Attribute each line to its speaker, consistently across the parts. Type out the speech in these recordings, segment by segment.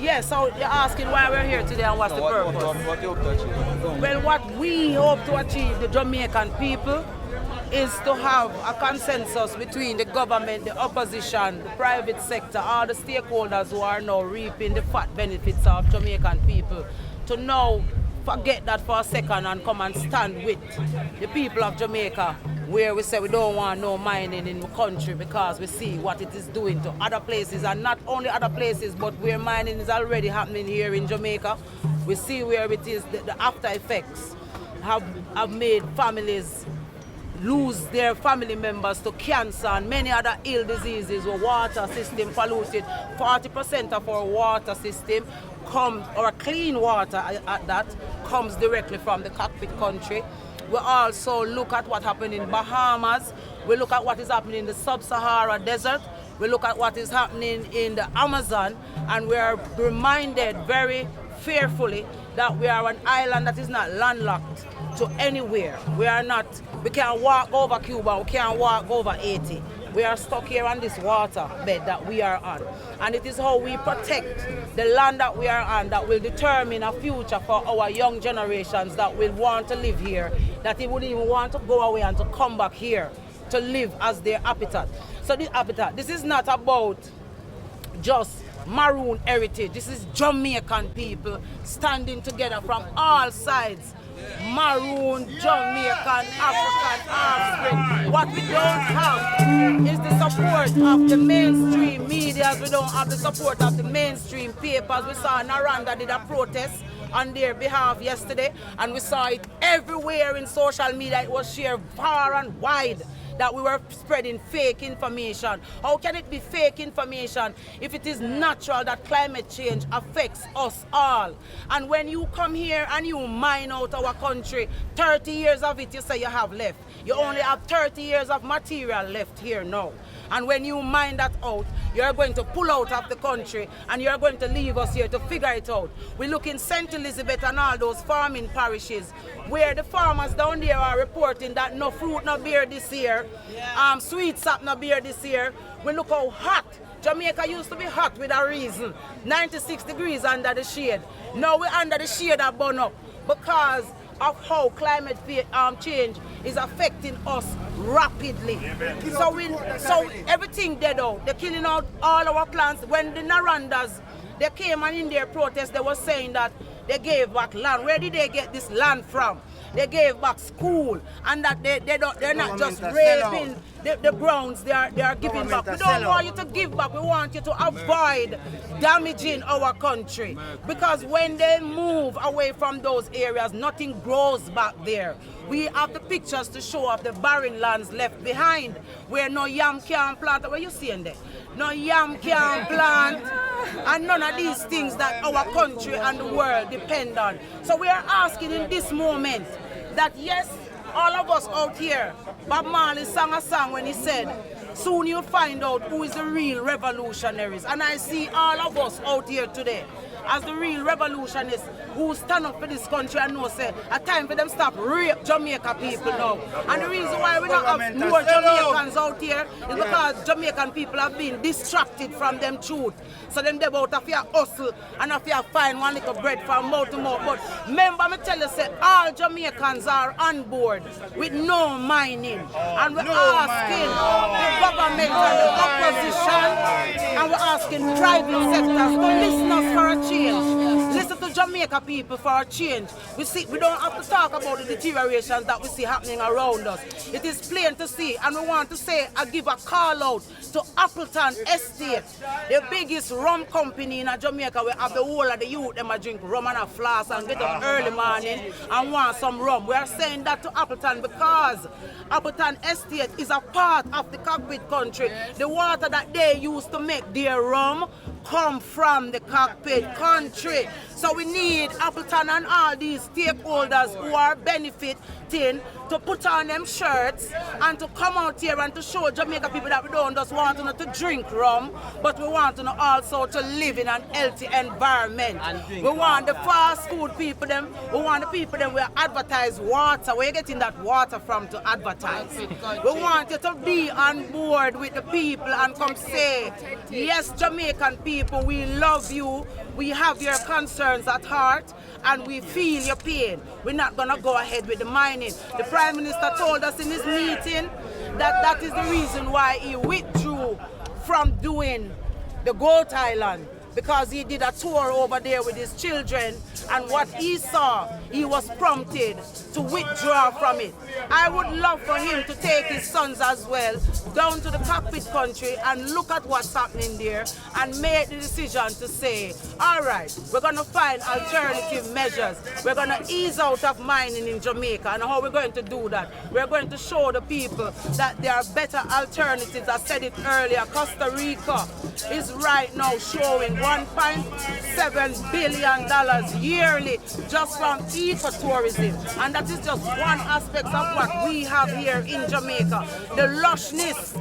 Speaker 1: Yes, so you're asking why we're here today and what's the purpose?
Speaker 2: What you hope to achieve?
Speaker 1: Well, what we hope to achieve, the Jamaican people, is to have a consensus between the government, the opposition, the private sector, all the stakeholders who are now reaping the fat benefits of Jamaican people, to now forget that for a second and come and stand with the people of Jamaica, where we say we don't want no mining in the country because we see what it is doing to other places, and not only other places, but where mining is already happening here in Jamaica. We see where it is, the after effects have made families lose their family members to cancer and many other ill diseases. Our water system polluted. 40% of our water system comes, or clean water at that, comes directly from the Cockpit Country. We also look at what happened in Bahamas. We look at what is happening in the Sub-Sahara Desert. We look at what is happening in the Amazon, and we are reminded very fearfully that we are an island that is not landlocked to anywhere. We can't walk over Cuba, we can't walk over Haiti. We are stuck here on this water bed that we are on. And it is how we protect the land that we are on that will determine a future for our young generations that will want to live here, that they wouldn't even want to go away and to come back here to live as their habitat. So this is not about just maroon heritage. This is Jamaican people standing together from all sides. Maroon, Jamaican, African offspring. What we don't have is the support of the mainstream media. We don't have the support of the mainstream papers. We saw Naranda did a protest on their behalf yesterday, and we saw it everywhere in social media. It was shared far and wide that we were spreading fake information. How can it be fake information if it is natural that climate change affects us all? And when you come here and you mine out our country, 30 years of it you say you have left. You only have 30 years of material left here now. And when you mine that out, you're going to pull out of the country and you're going to leave us here to figure it out. We look in St. Elizabeth and all those farming parishes where the farmers down there are reporting that no fruit, no beer this year, sweet sap, no beer this year. We look how hot. Jamaica used to be hot with a reason. 96 degrees under the shade. Now we're under the shade that burn up because of how climate change is affecting us rapidly. So everything dead out. They're killing out all our plants. When the Narandas, they came and in their protest, they were saying that they gave back land. Where did they get this land from? They gave back school, and that they're not just raping the grounds, they are giving back. We don't want you to give back, we want you to avoid damaging our country. Because when they move away from those areas, nothing grows back there. We have the pictures to show of the barren lands left behind, where no yam can plant. What are you seeing there? No yam can plant, and none of these things that our country and the world depend on. So we are asking in this moment that yes, all of us out here, Bob Marley sang a song when he said, soon you'll find out who is the real revolutionaries. And I see all of us out here today as the real revolutionists who stand up for this country and know say a time for them stop rape Jamaica people now. And the reason why we don't have more Jamaicans out here is because Jamaican people have been distracted from them truth. So them they about a fear hustle and a fear find one little bread from mouth to mouth. But remember me tell you say all Jamaicans are on board with no mining. And we're asking the government and the opposition and we're asking private sectors to listen us for a change. Listen to Jamaica people for a change. We don't have to talk about the deteriorations that we see happening around us. It is plain to see, and we want to say and give a call out to Appleton Estate, the biggest rum company in Jamaica. We have the whole of the youth them drink rum and a flask and get up early morning and want some rum. We are saying that to Appleton because Appleton Estate is a part of the Cockpit Country. The water that they use to make their rum come from the Cockpit Country. So we need Appleton and all these stakeholders who are benefiting to put on them shirts and to come out here and to show Jamaica people that we don't just want to drink rum, but we want to also to live in an healthy environment. We want the fast food people them, we want the people them who advertise water. Where you getting that water from to advertise? We want you to be on board with the people and come say, yes, Jamaican people people, we love you, we have your concerns at heart, and we feel your pain. We're not going to go ahead with the mining. The Prime Minister told us in his meeting that that is the reason why he withdrew from doing the Goat Island, because he did a tour over there with his children, and what he saw, he was prompted to withdraw from it. I would love for him to take his sons as well down to the Cockpit Country and look at what's happening there and make the decision to say, all right, we're going to find alternative measures. We're going to ease out of mining in Jamaica. And how we're going to do that? We're going to show the people that there are better alternatives. I said it earlier, Costa Rica is right now showing $1.7 billion yearly just from ecotourism, and that is just one aspect of what we have here in Jamaica. The lushness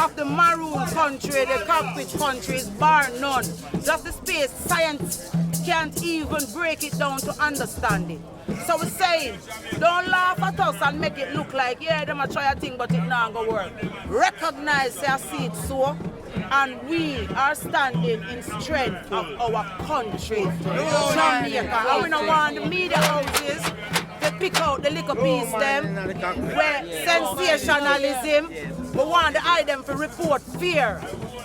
Speaker 1: of the maroon country, the Cockpit country, is bar none. Just the space science can't even break it down to understand it. So we're saying, don't laugh at us and make it look like, yeah, them a try a thing, but it not gonna work. Recognize, say, I see it so, and we are standing in strength of our country, Jamaica. And we don't want the media houses to pick out the little piece them, where sensationalism, we want the item to report fear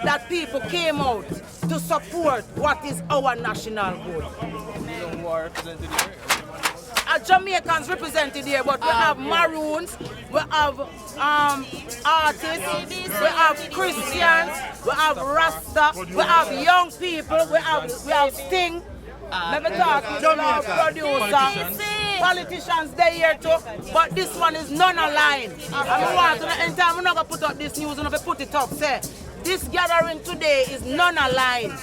Speaker 1: that people came out to support what is our national good. Jamaicans represented here, but we have Maroons, we have artists, we have Christians, we have Rasta, we have young people, we have Sting, never talking about producers, politicians they here too, but this one is non-aligned. And we want to, anytime we're not going to put up this news, we're going to put it up, say, this gathering today is non-aligned.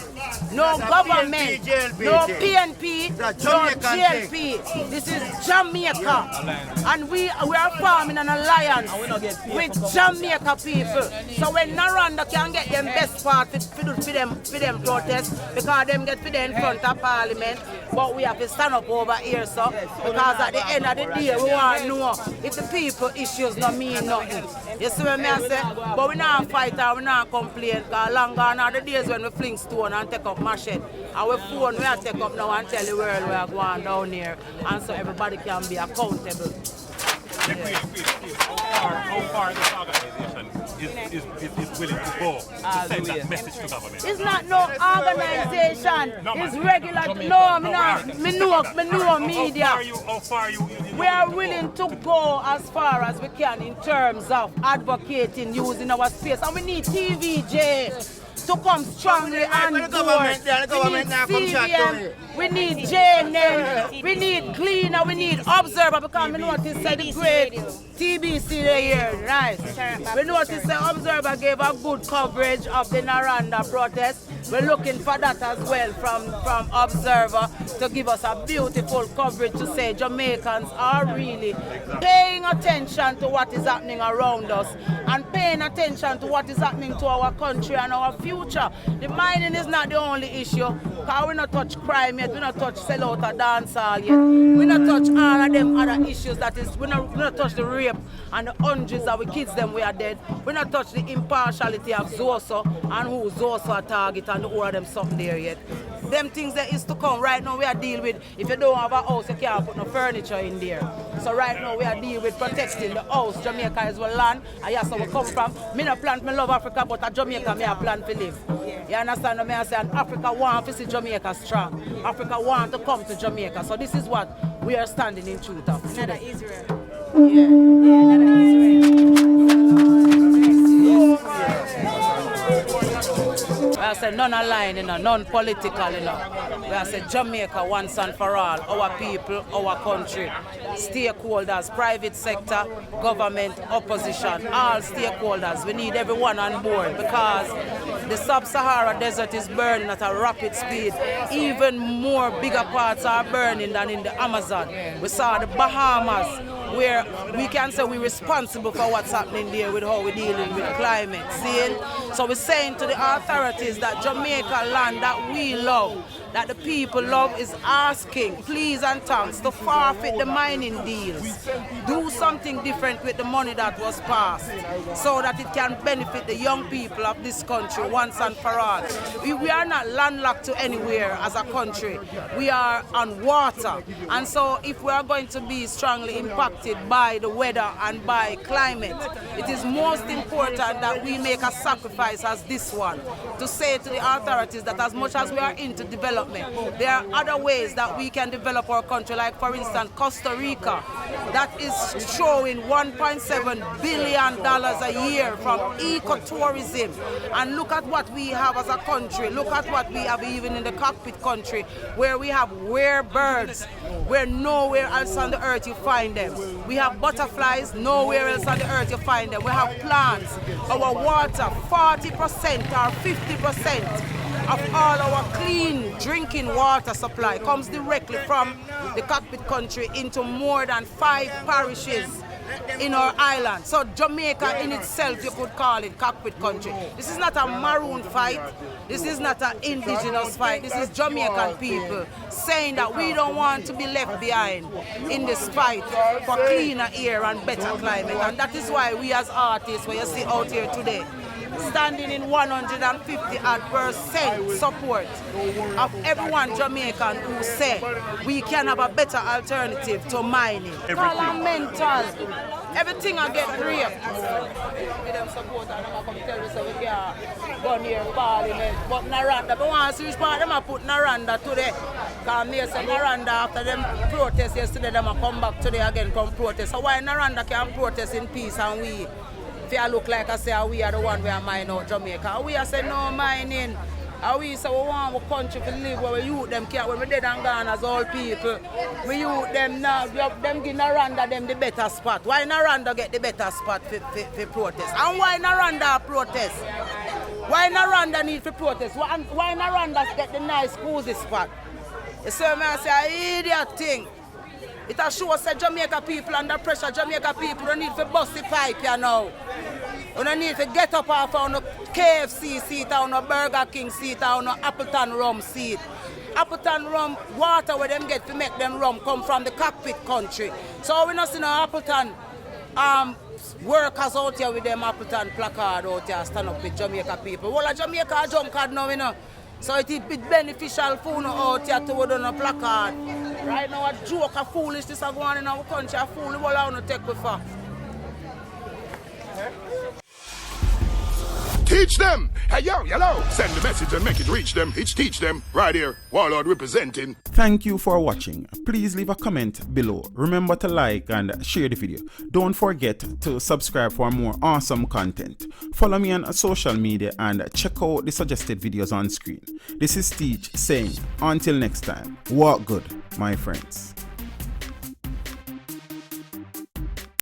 Speaker 1: No government, no PNP, no GLP. This is Jamaica. And we are forming an alliance with Jamaica people. So when Naranda can get them best part for them protests, because them get for them in front of Parliament, but we have to stand up over here, so because at the end of the day, we want to know if the people issues don't mean nothing. You see what I say? But we not fight or we not complain, because long gone are the days when we fling stone and take up machete. And we phone we are take up now and tell the world we are going down here, and so everybody can be accountable.
Speaker 2: How far this organization is willing to go to send that message to government?
Speaker 1: It's not no organization. It's regular. Me know media.
Speaker 2: How far are you?
Speaker 1: We are willing to go as far as we can in terms of advocating using our space. And we need TVJ to come strongly and do it. We need CVM, we need JNM, we need Cleaner, we need Observer, because we noticed that the great TBC here, right? We noticed that Observer gave a good coverage of the Naranda protest. We're looking for that as well from Observer to give us a beautiful coverage to say Jamaicans are really paying attention to what is happening around us and paying attention to what is happening to our country and our future. The mining is not the only issue, because we not touch crime yet, we not touch sell out a dance hall yet, we not touch all of them other issues, that is, we not touch the rape and the hundreds of the kids them we are dead, we not touch the impartiality of Zoso and who Zoso a target and all of them something there yet. Them things that is to come. Right now we are dealing with, if you don't have a house, you can't put no furniture in there. So right now we are dealing with protecting the house. Jamaica is our land, and that's where we come from. Me no plan, me love Africa, but at Jamaica me a plan to live. You understand what I say? And Africa want to see Jamaica strong. Africa want to come to Jamaica. So this is what we are standing in truth of.
Speaker 3: Not a Israel.
Speaker 1: Yeah.
Speaker 3: Not a Israel.
Speaker 1: I said non-aligned, non-political, I said Jamaica once and for all, our people, our country, stakeholders, private sector, government, opposition, all stakeholders. We need everyone on board, because the sub-Sahara desert is burning at a rapid speed. Even more bigger parts are burning than in the Amazon. We saw the Bahamas, where we can say we're responsible for what's happening there with how we're dealing with climate. See? So we're saying to the authorities that Jamaica land that we love, that the people love is asking, please and thanks, to forfeit the mining deals. Do something different with the money that was passed so that it can benefit the young people of this country once and for all. We are not landlocked to anywhere as a country. We are on water. And so if we are going to be strongly impacted by the weather and by climate, it is most important that we make a sacrifice as this one to say to the authorities that as much as we are into development, there are other ways that we can develop our country, like for instance Costa Rica, that is showing $1.7 billion a year from ecotourism. And look at what we have as a country. Look at what we have even in the Cockpit Country, where we have rare birds, where nowhere else on the earth you find them. We have butterflies, nowhere else on the earth you find them. We have plants. Our water, 40% or 50% of all our clean drinking water supply comes directly from the Cockpit Country into more than 5 parishes in our island. So Jamaica in itself, you could call it Cockpit Country. This is not a maroon fight. This is not an indigenous fight. This is Jamaican people saying that we don't want to be left behind in this fight for cleaner air and better climate. And that is why we as artists, when you see out here today, standing in 150% support of everyone Jamaican who say we can have a better alternative to mining. Mental. Everything I get real. Give them support and I'm going to tell you so we can go near Parliament. But Naranda, but once which part them I put Naranda today. Because they say Naranda after them protest yesterday, them come back today again come protest. So why Naranda can protest in peace and we? If you look like I say, we are the one we are mining out Jamaica. We are saying no mining. We say we want our country to live where we youth them can't, when we dead and gone as old people. We youth them now, them give Naranda them the better spot. Why Naranda get the better spot for protest? And why Naranda protest? Why Naranda need to protest? Why Naranda get the nice cozy spot? You see me I say, an idiot thing. It has shown that Jamaica people under pressure. Jamaica people don't need to bust the pipe, you know. You don't need to get up off on a KFC seat, on a Burger King seat, on a Appleton rum seat. Appleton rum, water where them get to make them rum come from the Cockpit Country. So we not see no Appleton workers out here with them Appleton placard out here stand up with Jamaica people. Well, Jamaica a junk card now, you know. So it is beneficial for you out here to hold on a placard. Right now, a joke, a foolishness is going on in our country, a fool, what I want to take before.
Speaker 4: Teach them! Hey, yo, hello! Send the message and make it reach them. It's teach them. Right here, Warlord representing.
Speaker 5: Thank you for watching. Please leave a comment below. Remember to like and share the video. Don't forget to subscribe for more awesome content. Follow me on social media and check out the suggested videos on screen. This is Teach saying, until next time, walk good, my friends.